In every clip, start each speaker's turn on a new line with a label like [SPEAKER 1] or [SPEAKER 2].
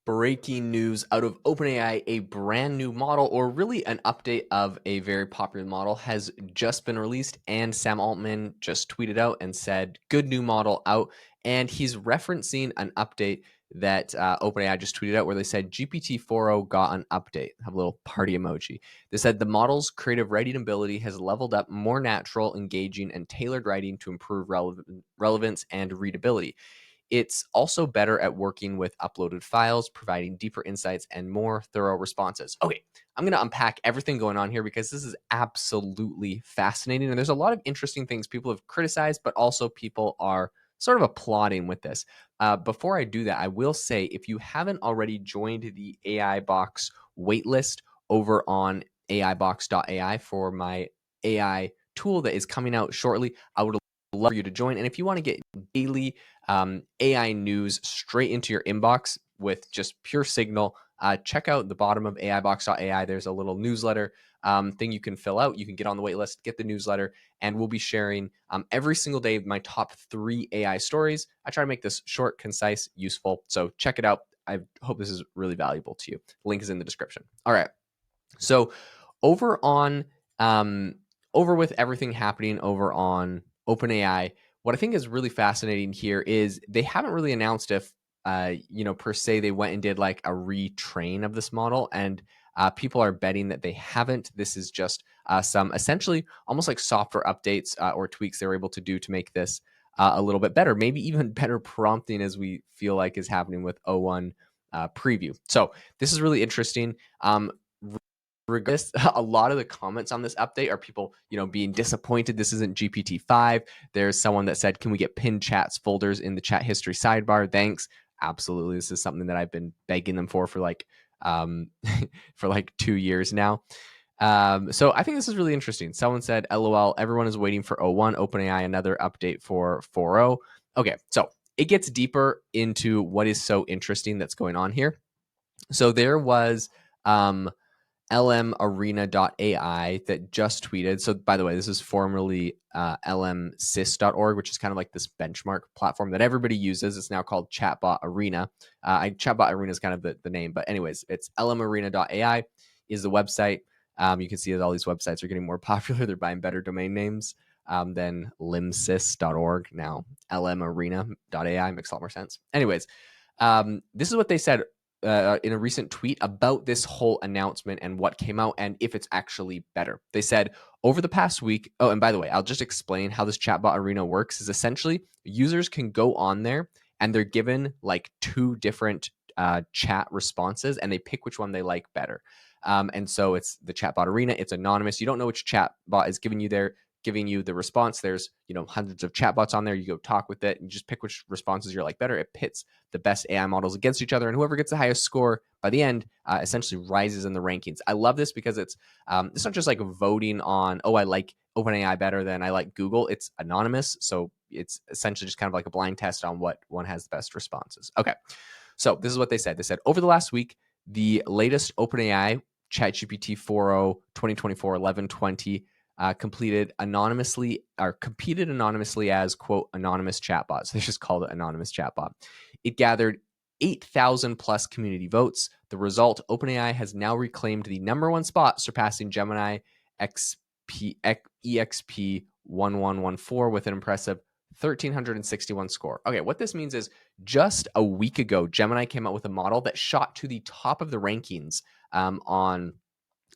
[SPEAKER 1] breaking news out of OpenAI. A brand new model, or really an update of a very popular model, has just been released, and Sam Altman just tweeted out and said, good new model out. And he's referencing an update that OpenAI just tweeted out where they said GPT-4o got an update. Have a little party emoji. They said the model's creative writing ability has leveled up, more natural, engaging, and tailored writing to improve relevance and readability. It's also better at working with uploaded files, providing deeper insights and more thorough responses. Okay, I'm going to unpack everything going on here because this is absolutely fascinating. And there's a lot of interesting things people have criticized, but also people are sort of applauding with this. Before I do that, I will say if you haven't already joined the AI Box waitlist over on aibox.ai for my AI tool that is coming out shortly, I would love for you to join. And if you want to get daily AI news straight into your inbox with just pure signal, check out the bottom of aibox.ai. There's a little newsletter thing you can fill out. You can get on the wait list, get the newsletter, and we'll be sharing every single day my top 3 AI stories. I try to make this short, concise, useful. So check it out. I hope this is really valuable to you. The link is in the description. All right. So over with everything happening over on OpenAI, what I think is really fascinating here is they haven't really announced if, per se, they went and did like a retrain of this model, and people are betting that they haven't. This is just some essentially almost like software updates or tweaks they were able to do to make this a little bit better, maybe even better prompting, as we feel like is happening with O1 preview. So this is really interesting. Regardless, a lot of the comments on this update are people, being disappointed this isn't GPT-5. There's someone that said, can we get pinned chats folders in the chat history sidebar? Thanks. Absolutely. This is something that I've been begging them for like for like 2 years now. So I think this is really interesting. Someone said, LOL, everyone is waiting for O1, OpenAI, another update for 4.0. Okay, so it gets deeper into what is so interesting that's going on here. So there was lmarena.ai that just tweeted. So by the way, this is formerly lmsys.org, which is kind of like this benchmark platform that everybody uses. It's now called Chatbot Arena. Chatbot Arena is kind of the name, but anyways, it's lmarena.ai is the website. You can see that all these websites are getting more popular. They're buying better domain names than limsys.org. Now lmarena.ai makes a lot more sense. Anyways, this is what they said in a recent tweet about this whole announcement and what came out and if it's actually better. They said, over the past week, oh, and by the way, I'll just explain how this Chatbot Arena works. Is essentially users can go on there and they're given like 2 different chat responses and they pick which one they like better. And so it's the Chatbot Arena. It's anonymous. You don't know which chatbot is giving you the response. There's hundreds of chatbots on there. You go talk with it and just pick which responses you like better. It pits the best AI models against each other, and whoever gets the highest score by the end essentially rises in the rankings. I love this because it's not just like voting on, I like OpenAI better than I like Google. It's anonymous, so it's essentially just kind of like a blind test on what one has the best responses. Okay, so this is what they said. They said, over the last week, the latest OpenAI ChatGPT 4.0 2024 1120 competed anonymously as, quote, anonymous chatbot. So they just called it anonymous chatbot. It gathered 8,000 plus community votes. The result, OpenAI has now reclaimed the #1 spot, surpassing Gemini EXP 1114 with an impressive 1,361 score. Okay, what this means is just a week ago, Gemini came out with a model that shot to the top of the rankings on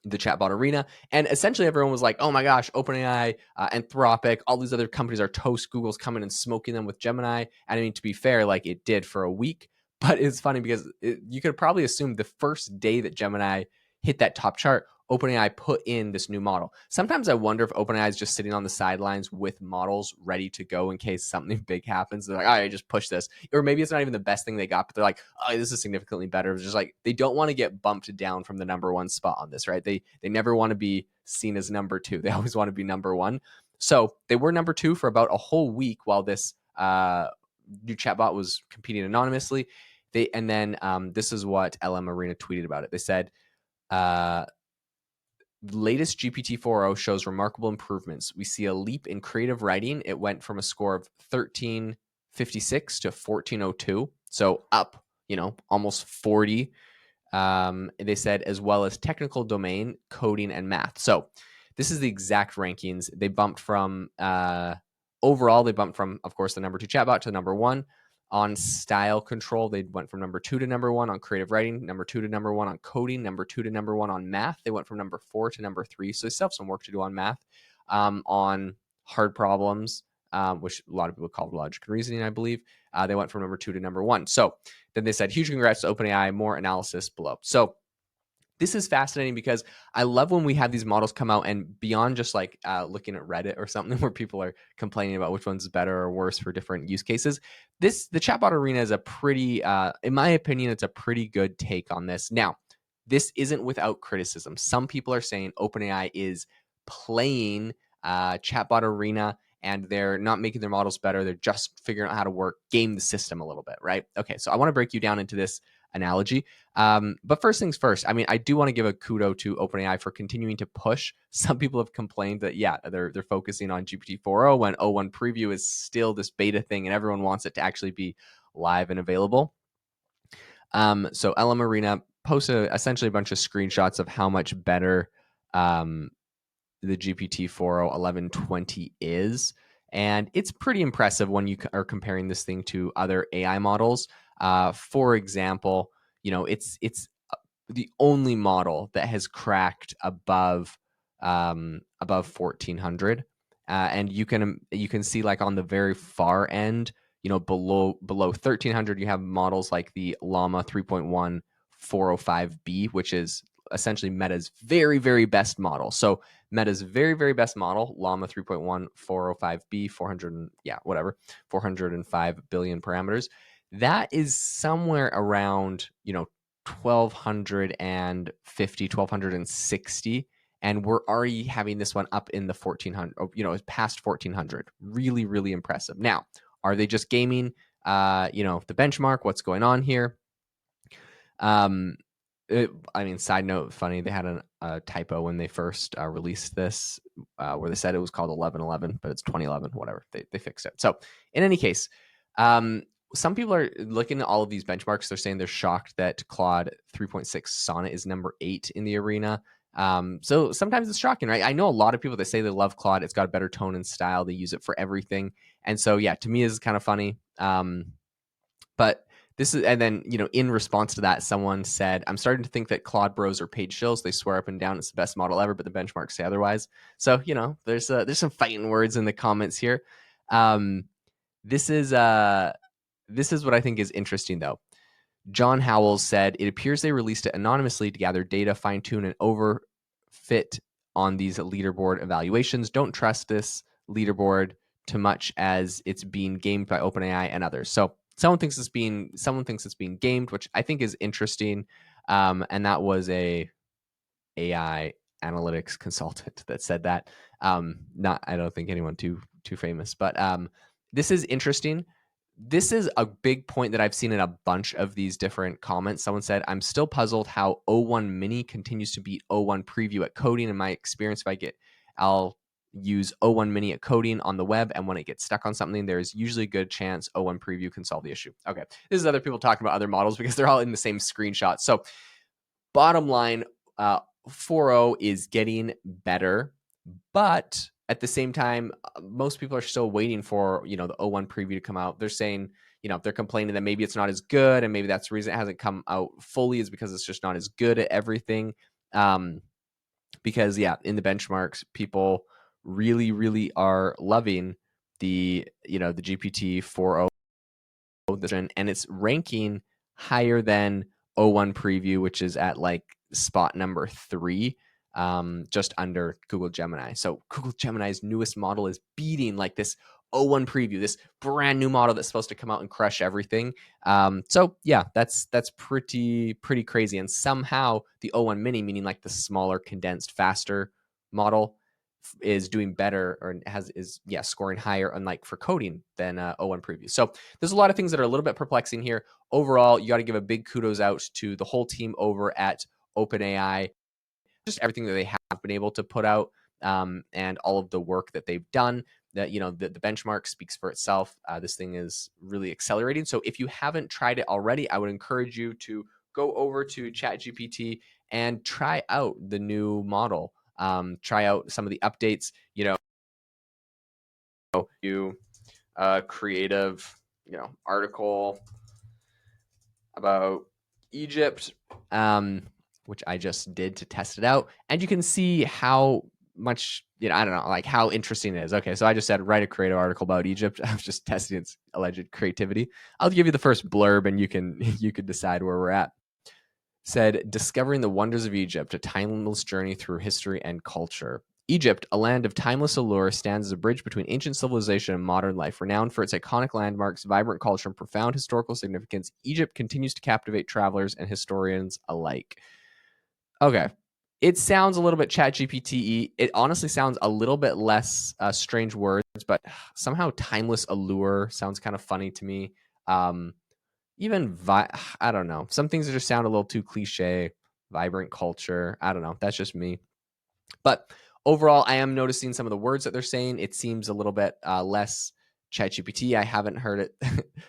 [SPEAKER 1] the Chatbot Arena. And essentially everyone was like, oh my gosh, OpenAI, Anthropic, all these other companies are toast. Google's coming and smoking them with Gemini. And I mean, to be fair, like it did for a week. But it's funny because you could probably assume the first day that Gemini hit that top chart, OpenAI put in this new model. Sometimes I wonder if OpenAI is just sitting on the sidelines with models ready to go in case something big happens. They're like, all right, just push this. Or maybe it's not even the best thing they got, but they're like, oh, this is significantly better. It's just like they don't want to get bumped down from the #1 spot on this, right? They never want to be seen as number 2. They always want to be #1. So they were #2 for about a whole week while this new chatbot was competing anonymously. This is what LM Arena tweeted about it. They said, latest GPT-4o shows remarkable improvements. We see a leap in creative writing. It went from a score of 1356 to 1402. So up, almost 40. They said as well as technical domain, coding, and math. So this is the exact rankings. They bumped from overall, of course, the number 2 chatbot to number 1. On style control, they went from number 2 to number 1. On creative writing, number 2 to number 1. On coding, number 2 to number 1. On math, they went from number 4 to number 3. So they still have some work to do on math. On hard problems, which a lot of people call logic and reasoning, I believe, they went from number 2 to number 1. So then they said, huge congrats to OpenAI, more analysis below. So this is fascinating because I love when we have these models come out and beyond just like looking at Reddit or something where people are complaining about which one's better or worse for different use cases. The chatbot arena is a pretty, in my opinion, it's a pretty good take on this. Now, this isn't without criticism. Some people are saying OpenAI is playing chatbot arena and they're not making their models better. They're just figuring out how to game the system a little bit, right? Okay, so I want to break you down into this analogy. But first things first, I mean, I do want to give a kudo to OpenAI for continuing to push. Some people have complained that, yeah, they're focusing on GPT-4o when O1 preview is still this beta thing and everyone wants it to actually be live and available. So LM Arena posted essentially a bunch of screenshots of how much better the GPT-4o 1120 is. And it's pretty impressive when you are comparing this thing to other AI models. For example, it's the only model that has cracked above 1400, and you can see like on the very far end, below 1300, you have models like the Llama 3.1 405B, which is essentially Meta's very, very best model. So Meta's very, very best model, Llama 3.1 405B, 405 billion parameters. That is somewhere around, 1250, 1260. And we're already having this one up in the 1400, past 1400. Really, really impressive. Now, are they just gaming, the benchmark? What's going on here? Side note, funny, they had a typo when they first released this, where they said it was called 1111, but it's 2011, whatever. They fixed it. So in any case, some people are looking at all of these benchmarks. They're saying they're shocked that Claude 3.6 Sonnet is number 8 in the arena. So sometimes it's shocking, right? I know a lot of people that say they love Claude. It's got a better tone and style. They use it for everything. And so, yeah, to me, this is kind of funny. But this is, and then, in response to that, someone said, I'm starting to think that Claude bros are paid shills. They swear up and down it's the best model ever, but the benchmarks say otherwise. So, there's some fighting words in the comments here. This is what I think is interesting, though. John Howells said, it appears they released it anonymously to gather data, fine-tune, and overfit on these leaderboard evaluations. Don't trust this leaderboard too much as it's being gamed by OpenAI and others. So someone thinks it's being gamed, which I think is interesting. And that was a AI analytics consultant that said that. I don't think anyone too famous, but this is interesting. This is a big point that I've seen in a bunch of these different comments. Someone said, I'm still puzzled how O1 Mini continues to beat O1 Preview at coding. In my experience, I'll use O1 Mini at coding on the web, and when it gets stuck on something, there's usually a good chance O1 Preview can solve the issue. Okay, this is other people talking about other models because they're all in the same screenshot. So bottom line, 4.0 is getting better, but at the same time, most people are still waiting for, the O1 preview to come out. They're saying, they're complaining that maybe it's not as good, and maybe that's the reason it hasn't come out fully is because it's just not as good at everything. Because in the benchmarks, people really, really are loving the GPT 4.0, and it's ranking higher than O1 preview, which is at like spot number 3. Just under Google Gemini. So Google Gemini's newest model is beating like this O1 preview, this brand new model that's supposed to come out and crush everything. So yeah, that's pretty crazy. And somehow the O1 Mini, meaning like the smaller, condensed, faster model, is doing better or is scoring higher, unlike for coding, than O1 preview. So there's a lot of things that are a little bit perplexing here. Overall, you got to give a big kudos out to the whole team over at OpenAI. Just everything that they have been able to put out, and all of the work that they've done. that, the benchmark speaks for itself. This thing is really accelerating. So if you haven't tried it already, I would encourage you to go over to ChatGPT and try out the new model. Try out some of the updates. You creative, article about Egypt, which I just did to test it out, and you can see how much, I don't know, like how interesting it is. Okay, so I just said write a creative article about Egypt. I was just testing its alleged creativity. I'll give you the first blurb, and you can decide where we're at. Said, discovering the wonders of Egypt, a timeless journey through history and culture. Egypt, a land of timeless allure, stands as a bridge between ancient civilization and modern life. Renowned for its iconic landmarks, vibrant culture, and profound historical significance, Egypt continues to captivate travelers and historians alike. Okay. It sounds a little bit ChatGPT-y. It honestly sounds a little bit less strange words, but somehow timeless allure sounds kind of funny to me. I don't know. Some things just sound a little too cliche. Vibrant culture. I don't know. That's just me. But overall, I am noticing some of the words that they're saying. It seems a little bit less ChatGPT. I haven't heard it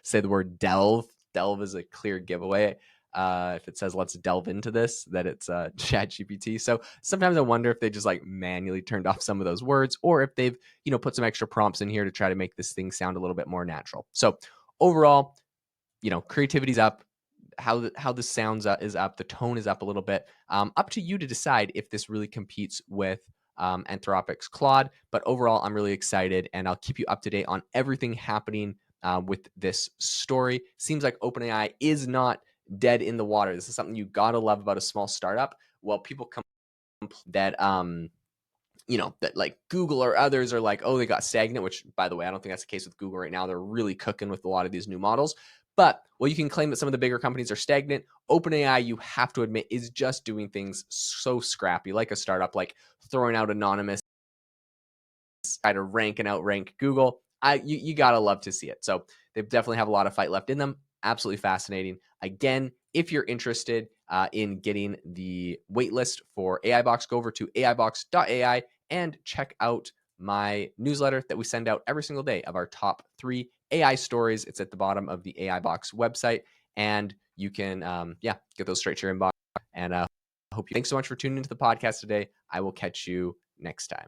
[SPEAKER 1] say the word delve. Delve is a clear giveaway. If it says let's delve into this, that it's ChatGPT. So sometimes I wonder if they just like manually turned off some of those words, or if they've put some extra prompts in here to try to make this thing sound a little bit more natural. So overall, creativity's up. How this sounds is up. The tone is up a little bit. Up to you to decide if this really competes with Anthropic's Claude. But overall, I'm really excited, and I'll keep you up to date on everything happening with this story. Seems like OpenAI is not dead in the water. This is something you gotta love about a small startup. Well, people come that that like Google or others are like, oh, they got stagnant, which by the way, I don't think that's the case with Google right now. They're really cooking with a lot of these new models. But well, you can claim that some of the bigger companies are stagnant. OpenAI, you have to admit, is just doing things so scrappy, like a startup, like throwing out anonymous, try to rank and outrank Google. You gotta love to see it. So they definitely have a lot of fight left in them. Absolutely fascinating. Again, if you're interested in getting the waitlist for AI Box, go over to aibox.ai and check out my newsletter that we send out every single day of our top 3 AI stories. It's at the bottom of the AI Box website, and you can get those straight to your inbox. And thanks so much for tuning into the podcast today. I will catch you next time.